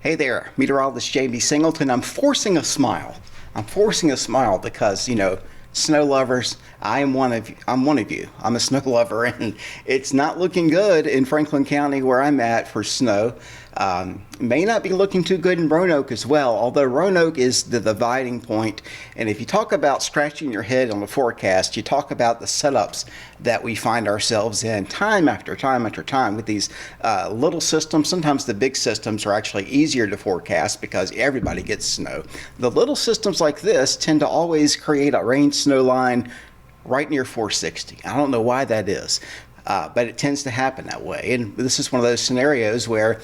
Hey there, meteorologist Jamie Singleton. I'm forcing a smile. I'm forcing a smile because, snow lovers, I'm one of you. I'm a snow lover, and it's not looking good in Franklin County where I'm at for snow. May not be looking too good in Roanoke as well, although Roanoke is the dividing point. And if you talk about scratching your head on the forecast, you talk about the setups that we find ourselves in time after time after time with these little systems. Sometimes the big systems are actually easier to forecast because everybody gets snow. The little systems like this tend to always create a rain snow line right near 460. I don't know why that is. But it tends to happen that way. And this is one of those scenarios where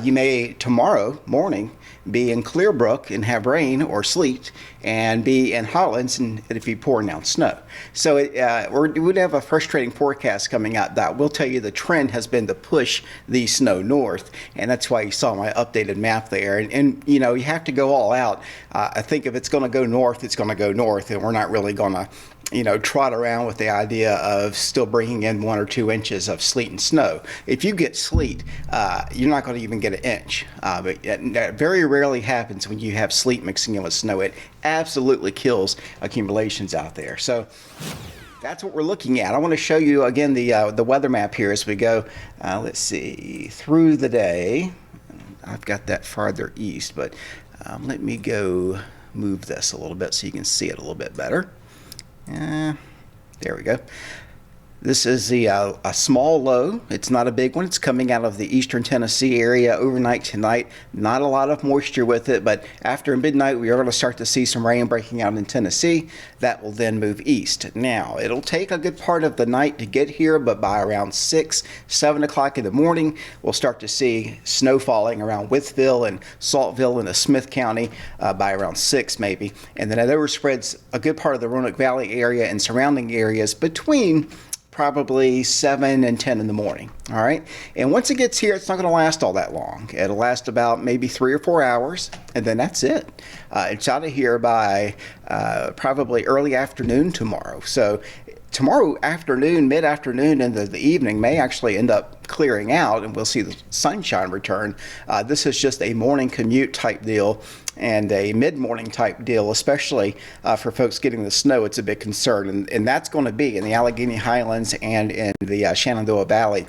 you may tomorrow morning be in Clearbrook and have rain or sleet, and be in Hollins and it'd be pouring down snow. So we would have a frustrating forecast coming out that will tell you the trend has been to push the snow north, and that's why you saw my updated map there. And you have to go all out. I think if it's going to go north, it's going to go north, and we're not really going to trot around with the idea of still bringing in 1 or 2 inches of sleet and snow. If you get sleet, you're not going to even get an inch. But that very rarely happens when you have sleet mixing in with snow. It absolutely kills accumulations out there. So that's what we're looking at. I want to show you again the weather map here as we go. Let's see, through the day. I've got that farther east, but let me go move this a little bit so you can see it a little bit better. There we go. This is a small low. It's not a big one. It's coming out of the eastern Tennessee area overnight tonight. Not a lot of moisture with it, but after midnight we are going to start to see some rain breaking out in Tennessee. That will then move east. Now, it'll take a good part of the night to get here, but by around 6, 7 o'clock in the morning, we'll start to see snow falling around Wytheville and Saltville in Smith County by around 6 maybe. And then it overspreads a good part of the Roanoke Valley area and surrounding areas between probably 7 and 10 in the morning. All right. And once it gets here, it's not going to last all that long. It'll last about maybe 3 or 4 hours, and then that's it. It's out of here by probably early afternoon tomorrow. So tomorrow afternoon, mid-afternoon into the evening may actually end up clearing out, and we'll see the sunshine return. This is just a morning commute type deal and a mid-morning type deal, especially for folks getting the snow. It's a big concern, and that's going to be in the Allegheny Highlands and in the Shenandoah Valley,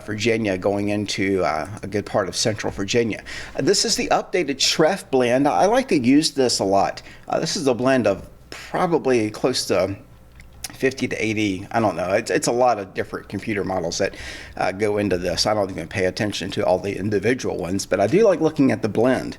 Virginia, going into a good part of central Virginia. This is the updated Schreff blend. I like to use this a lot. This is a blend of probably close to 50 to 80, I don't know. It's a lot of different computer models that go into this. I don't even pay attention to all the individual ones, but I do like looking at the blend.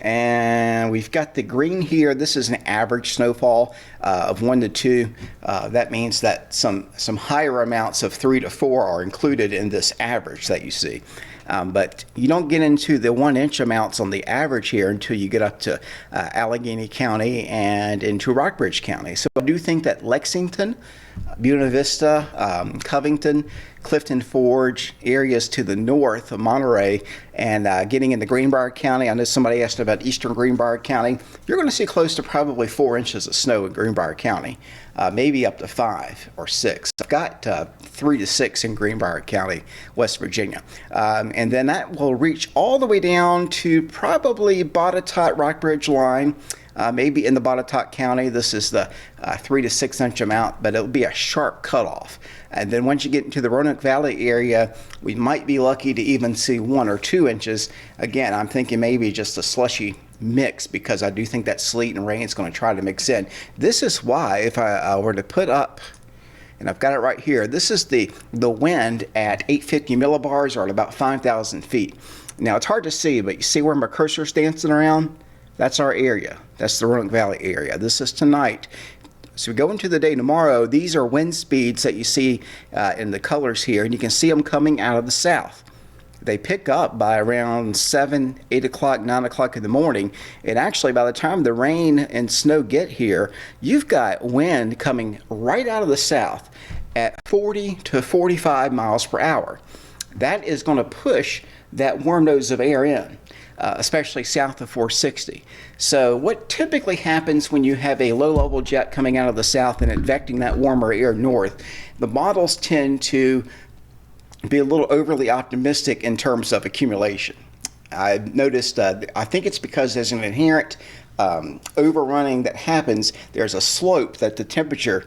And we've got the green here. This is an average snowfall of 1 to 2. That means that some higher amounts of 3 to 4 are included in this average that you see. But you don't get into the 1 inch amounts on the average here until you get up to Allegheny County and into Rockbridge County. So I do think that Lexington, Buena Vista, Covington, Clifton Forge, areas to the north of Monterey, and getting into Greenbrier County. I know somebody asked about eastern Greenbrier County. You're going to see close to probably 4 inches of snow in Greenbrier County, maybe up to 5 or 6. I've got 3 to 6 in Greenbrier County, West Virginia. And then that will reach all the way down to probably Botetourt Rockbridge line. Maybe in the Botetourt County, this is the 3 to 6 inch amount, but it'll be a sharp cutoff. And then once you get into the Roanoke Valley area, we might be lucky to even see 1 or 2 inches. Again, I'm thinking maybe just a slushy mix, because I do think that sleet and rain is going to try to mix in. This is why, if I were to put up, and I've got it right here, this is the wind at 850 millibars, or at about 5,000 feet. Now, it's hard to see, but you see where my cursor's dancing around? That's our area. That's the Roanoke Valley area. This is tonight. So we go into the day tomorrow. These are wind speeds that you see in the colors here, and you can see them coming out of the south. They pick up by around 7, 8 o'clock, 9 o'clock in the morning. And actually, by the time the rain and snow get here, you've got wind coming right out of the south at 40 to 45 miles per hour. That is going to push that warm nose of air in, especially south of 460. So what typically happens when you have a low-level jet coming out of the south and advecting that warmer air north, the models tend to be a little overly optimistic in terms of accumulation. I've noticed, I think it's because there's an inherent overrunning that happens. There's a slope that the temperature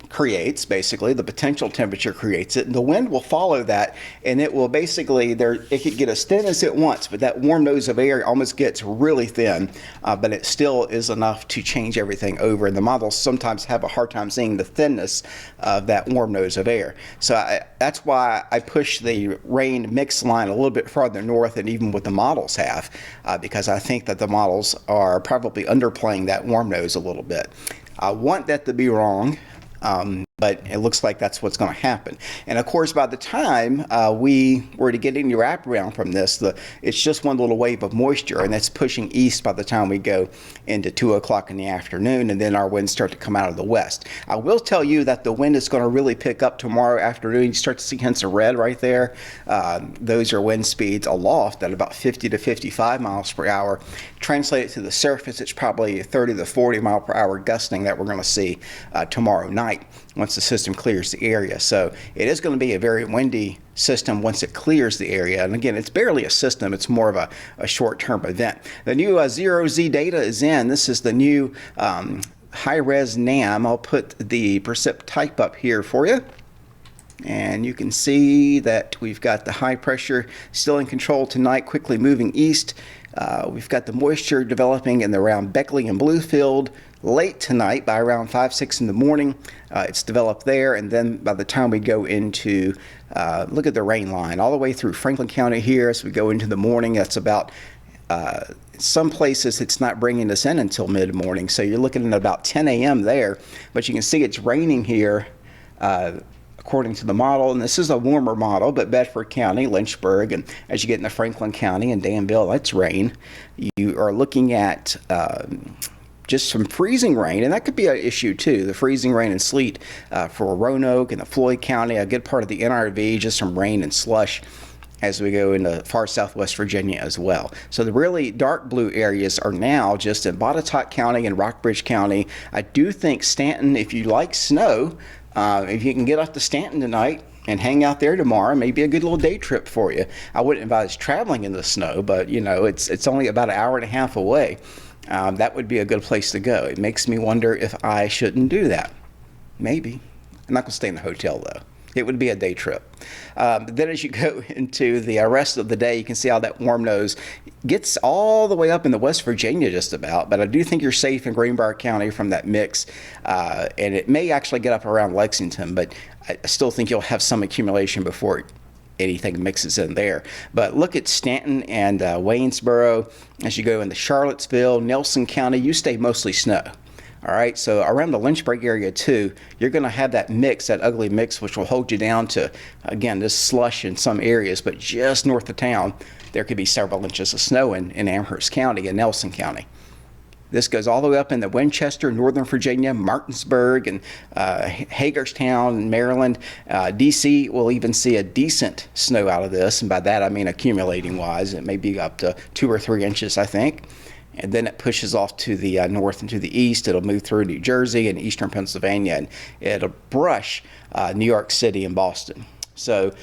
creates, basically the potential temperature creates it, and the wind will follow that, and it will basically it could get as thin as it wants, but that warm nose of air almost gets really thin, but it still is enough to change everything over, and the models sometimes have a hard time seeing the thinness of that warm nose of air. So that's why I push the rain mix line a little bit farther north than even what the models have, because I think that the models are probably underplaying that warm nose a little bit. I want that to be wrong, but it looks like that's what's going to happen. And of course, by the time we were to get any wraparound from this, it's just one little wave of moisture, and that's pushing east by the time we go into 2 o'clock in the afternoon, and then our winds start to come out of the west. I will tell you that the wind is going to really pick up tomorrow afternoon. You start to see hints of red right there. Those are wind speeds aloft at about 50 to 55 miles per hour. Translated to the surface, it's probably 30 to 40 mile per hour gusting that we're going to see tomorrow night once the system clears the area. So it is going to be a very windy system once it clears the area. And again, it's barely a system, it's more of a short-term event. The new 0Z data is in. This is the new high-res NAM. I'll put the precip type up here for you. And you can see that we've got the high pressure still in control tonight, quickly moving east. We've got the moisture developing in around Beckley and Bluefield late tonight by around 5, 6 in the morning. It's developed there, and then by the time we go into, look at the rain line, all the way through Franklin County here as we go into the morning. That's about, some places it's not bringing us in until mid-morning, so you're looking at about 10 a.m. there, but you can see it's raining here according to the model, and this is a warmer model, but Bedford County, Lynchburg, and as you get into Franklin County and Danville, that's rain. You are looking at just some freezing rain, and that could be an issue too, the freezing rain and sleet for Roanoke and the Floyd County, a good part of the NRV, just some rain and slush as we go into far southwest Virginia as well. So the really dark blue areas are now just in Botetourt County and Rockbridge County. I do think Stanton, if you like snow, if you can get up to Stanton tonight and hang out there tomorrow, maybe a good little day trip for you. I wouldn't advise traveling in the snow, but you know, it's only about an hour and a half away. That would be a good place to go. It makes me wonder if I shouldn't do that. Maybe. I'm not going to stay in the hotel though. It would be a day trip. Then as you go into the rest of the day, you can see how that warm nose gets all the way up into West Virginia just about, but I do think you're safe in Greenbrier County from that mix, and it may actually get up around Lexington, but I still think you'll have some accumulation before anything mixes in there. But look at Stanton and Waynesboro. As you go into Charlottesville, Nelson County, you stay mostly snow. All right, so around the Lynchburg area too, you're going to have that mix, that ugly mix, which will hold you down to, again, this slush in some areas, but just north of town, there could be several inches of snow in Amherst County and Nelson County. This goes all the way up into Winchester, Northern Virginia, Martinsburg, and Hagerstown, Maryland. D.C. will even see a decent snow out of this, and by that I mean accumulating wise. It may be up to 2 or 3 inches, I think. And then it pushes off to the north and to the east. It'll move through New Jersey and eastern Pennsylvania, and it'll brush New York City and Boston. So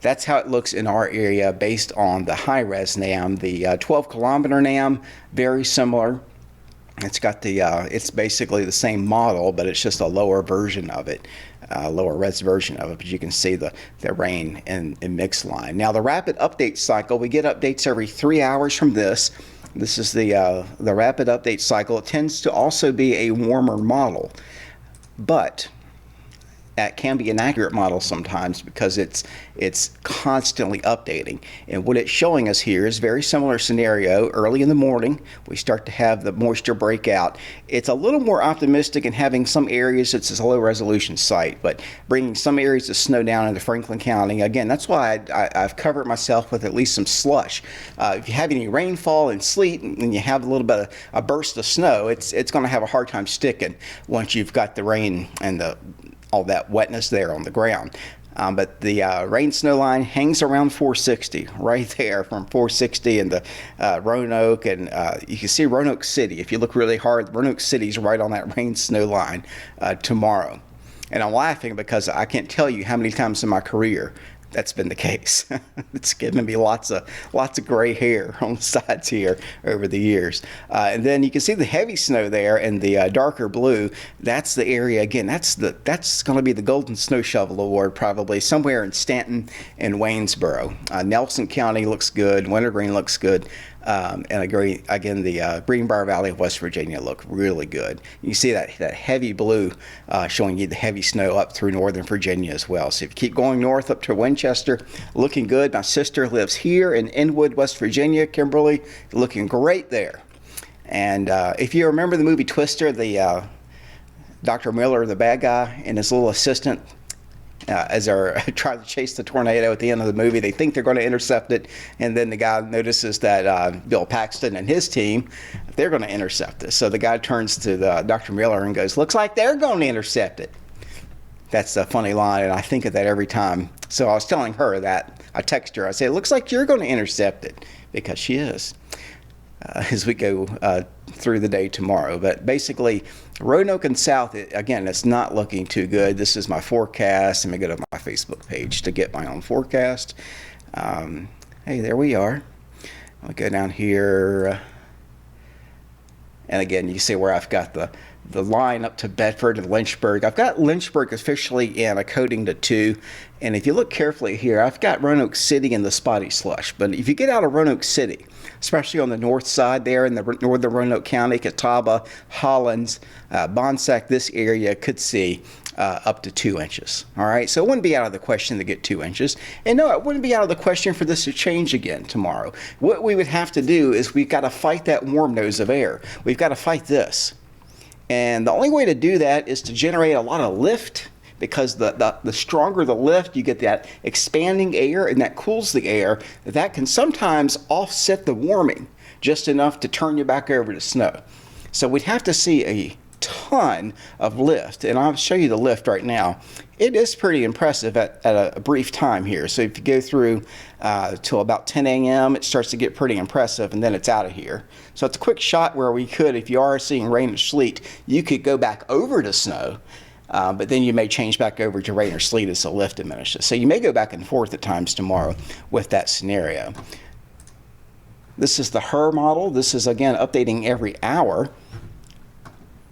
that's how it looks in our area based on the high-res NAM. The 12-kilometer NAM, very similar. It's got the, it's basically the same model, but it's just a lower version of it, lower res version of it. But you can see the rain and mix line. Now the rapid update cycle, we get updates every 3 hours from this. This is the rapid update cycle. It tends to also be a warmer model, but that can be an accurate model sometimes because it's constantly updating. And what it's showing us here is very similar scenario. Early in the morning, we start to have the moisture break out. It's a little more optimistic in having some areas, it's a low resolution site, but bringing some areas of snow down into Franklin County. Again, that's why I've covered myself with at least some slush. If you have any rainfall and sleet and you have a little bit of a burst of snow, it's going to have a hard time sticking once you've got the rain and all that wetness there on the ground. But the rain snow line hangs around 460, right there from 460 into Roanoke, and you can see Roanoke City. If you look really hard, Roanoke City is right on that rain snow line tomorrow. And I'm laughing because I can't tell you how many times in my career that's been the case. It's given me lots of gray hair on the sides here over the years. And then you can see the heavy snow there in the darker blue. That's the area again. That's going to be the Golden Snow Shovel Award, probably somewhere in Stanton and Waynesboro. Nelson County looks good. Wintergreen looks good. And again, the Greenbrier Valley of West Virginia look really good. You see that heavy blue showing you the heavy snow up through Northern Virginia as well. So if you keep going north up to Winchester, looking good. My sister lives here in Inwood, West Virginia. Kimberly, looking great there. And if you remember the movie Twister, the Dr. Miller, the bad guy, and his little assistant, as they're trying to chase the tornado at the end of the movie, they think they're going to intercept it, and then the guy notices that Bill Paxton and his team, they're going to intercept this. So the guy turns to Dr. Miller and goes, "Looks like they're going to intercept it." That's a funny line, and I think of that every time. So I was telling her that. I text her. I say, "It looks like you're going to intercept it," because she is. As we go through the day tomorrow. But basically, Roanoke and South, again, it's not looking too good. This is my forecast. Let me go to my Facebook page to get my own forecast. Hey, there we are. I'll go down here. And again, you see where I've got the line up to Bedford and Lynchburg. I've got Lynchburg officially in a coding to 2. And if you look carefully here, I've got Roanoke City in the spotty slush. But if you get out of Roanoke City, especially on the north side there in the northern Roanoke County, Catawba, Hollins, Bonsack, this area could see up to 2 inches. All right, so it wouldn't be out of the question to get 2 inches. And no, it wouldn't be out of the question for this to change again tomorrow. What we would have to do is we've got to fight that warm nose of air. We've got to fight this. And the only way to do that is to generate a lot of lift, because the stronger the lift, you get that expanding air, and that cools the air. That can sometimes offset the warming just enough to turn you back over to snow. So we'd have to see a ton of lift, and I'll show you the lift right now. It is pretty impressive at a brief time here. So if you go through till about 10 a.m., it starts to get pretty impressive, and then it's out of here. So it's a quick shot where we could, if you are seeing rain or sleet, you could go back over to snow, but then you may change back over to rain or sleet as the lift diminishes. So you may go back and forth at times tomorrow with that scenario. This is the HER model. This is, again, updating every hour.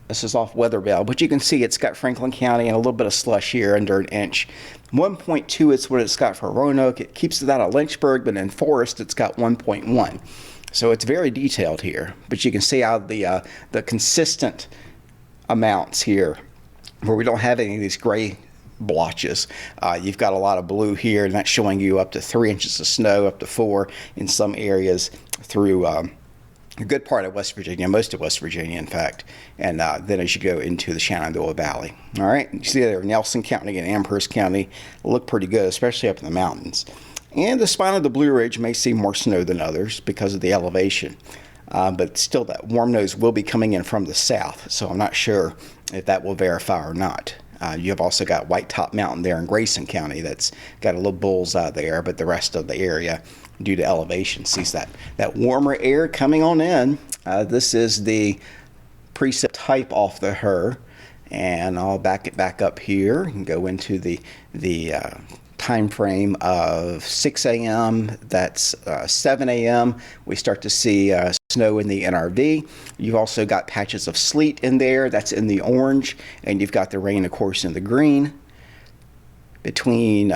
This is off Weatherbell, but you can see it's got Franklin County and a little bit of slush here under an inch. 1.2 is what it's got for Roanoke. It keeps it out of Lynchburg, but in Forest it's got 1.1. So it's very detailed here, but you can see out the consistent amounts here where we don't have any of these gray blotches. You've got a lot of blue here, and that's showing you up to 3 inches of snow, up to 4 in some areas through a good part of West Virginia, most of West Virginia, in fact, and then as you go into the Shenandoah Valley. All right, you see there Nelson County and Amherst County look pretty good, especially up in the mountains. And the spine of the Blue Ridge may see more snow than others because of the elevation, but still that warm nose will be coming in from the south, so I'm not sure if that will verify or not. You have also got White Top Mountain there in Grayson County that's got a little bullseye there, but the rest of the area, due to elevation, sees that warmer air coming on in. This is the preset type off the HER, and I'll back it back up here and go into the time frame of 6 a.m. That's 7 a.m. We start to see snow in the NRV. You've also got patches of sleet in there. That's in the orange, and you've got the rain, of course, in the green. Between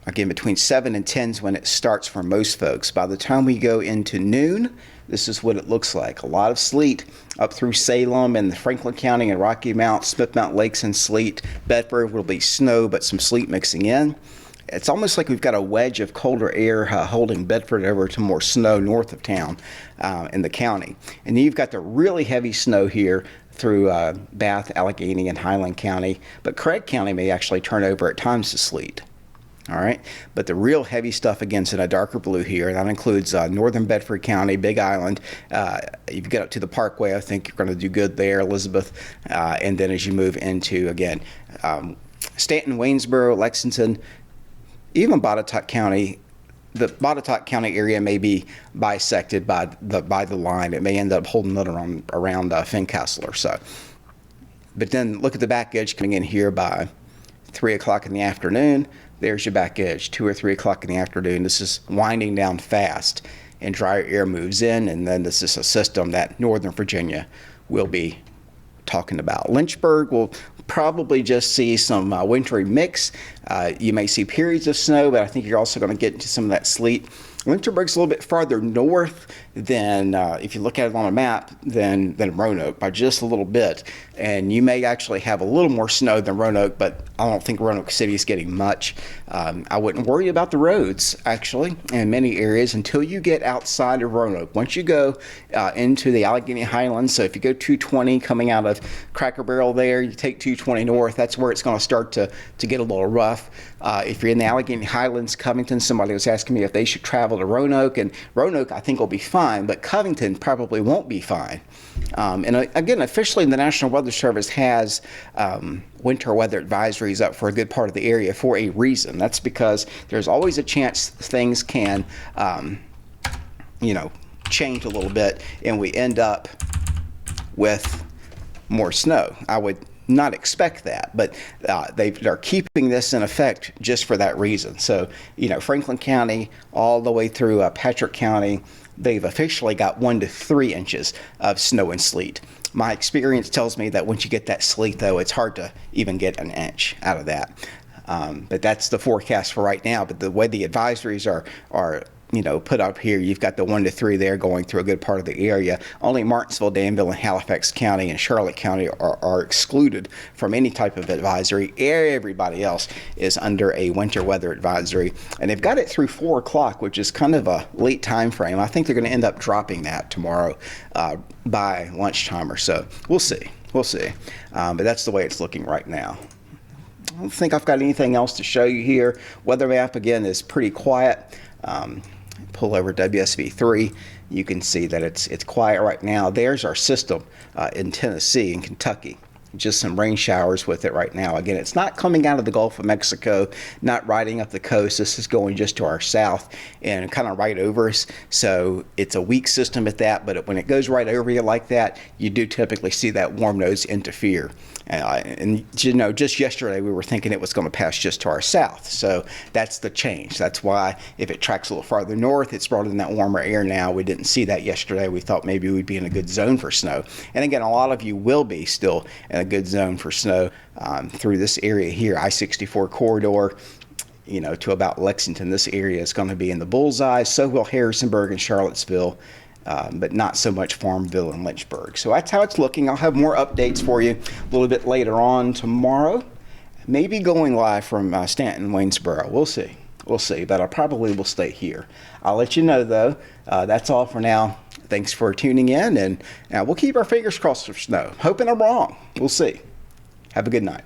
Again, between 7 and 10 is when it starts for most folks. By the time we go into noon, this is what it looks like. A lot of sleet up through Salem and Franklin County and Rocky Mount, Smith Mountain Lakes and sleet. Bedford will be snow, but some sleet mixing in. It's almost like we've got a wedge of colder air holding Bedford over to more snow north of town in the county. And then you've got the really heavy snow here through Bath, Allegheny, and Highland County. But Craig County may actually turn over at times to sleet. All right, but the real heavy stuff, again, is in a darker blue here. That includes northern Bedford County, Big Island. If you get up to the Parkway, I think you're going to do good there, Elizabeth. And then as you move into, again, Stanton, Waynesboro, Lexington, even Botetourt County, the Botetourt County area may be bisected by the line. It may end up holding it around Fincastle or so. But then look at the back edge coming in here by 3 o'clock in the afternoon, there's your back edge. 2 or 3 o'clock in the afternoon, this is winding down fast, and drier air moves in, and then this is a system that Northern Virginia will be talking about. Lynchburg will probably just see some wintry mix. You may see periods of snow, but I think you're also going to get into some of that sleet. Lynchburg's a little bit farther north than, if you look at it on a map, than Roanoke by just a little bit. And you may actually have a little more snow than Roanoke, but I don't think Roanoke City is getting much. I wouldn't worry about the roads, actually, in many areas until you get outside of Roanoke. Once you go into the Allegheny Highlands, so if you go 220 coming out of Cracker Barrel there, you take 220 north, that's where it's going to start to get a little rough. If you're in the Allegheny Highlands, Covington, somebody was asking me if they should travel to Roanoke, and Roanoke I think will be fine, but Covington probably won't be fine. And again, officially the National Weather Service has winter weather advisories up for a good part of the area for a reason. That's because there's always a chance things can, change a little bit and we end up with more snow. I would not expect that, but they're keeping this in effect just for that reason. So, Franklin County all the way through Patrick County, they've officially got 1 to 3 inches of snow and sleet. My experience tells me that once you get that sleet, though, it's hard to even get an inch out of that. But that's the forecast for right now. But the way the advisories are put up here, you've got the 1 to 3 there going through a good part of the area. Only Martinsville, Danville, and Halifax County and Charlotte County are excluded from any type of advisory. Everybody else is under a winter weather advisory, and they've got it through 4 o'clock, which is kind of a late time frame. I think they're going to end up dropping that tomorrow by lunchtime or so. We'll see. But that's the way it's looking right now. I don't think I've got anything else to show you here. Weather map, again, is pretty quiet. Pull over WSV3, you can see that it's quiet right now. There's our system in Tennessee and Kentucky. Just some rain showers with it right now. Again, it's not coming out of the Gulf of Mexico, not riding up the coast. This is going just to our south and kind of right over us. So it's a weak system at that, but when it goes right over you like that, you do typically see that warm nose interfere. And just yesterday we were thinking it was going to pass just to our south. So that's the change. That's why if it tracks a little farther north, it's brought in that warmer air now. We didn't see that yesterday. We thought maybe we'd be in a good zone for snow. And again, a lot of you will be still in a good zone for snow through this area here, I-64 corridor, to about Lexington. This area is going to be in the bullseye. So will Harrisonburg and Charlottesville. But not so much Farmville and Lynchburg. So that's how it's looking. I'll have more updates for you a little bit later on tomorrow. Maybe going live from Stanton, Waynesboro. We'll see, but I probably will stay here. I'll let you know, though. That's all for now. Thanks for tuning in, and we'll keep our fingers crossed for snow. Hoping I'm wrong. We'll see. Have a good night.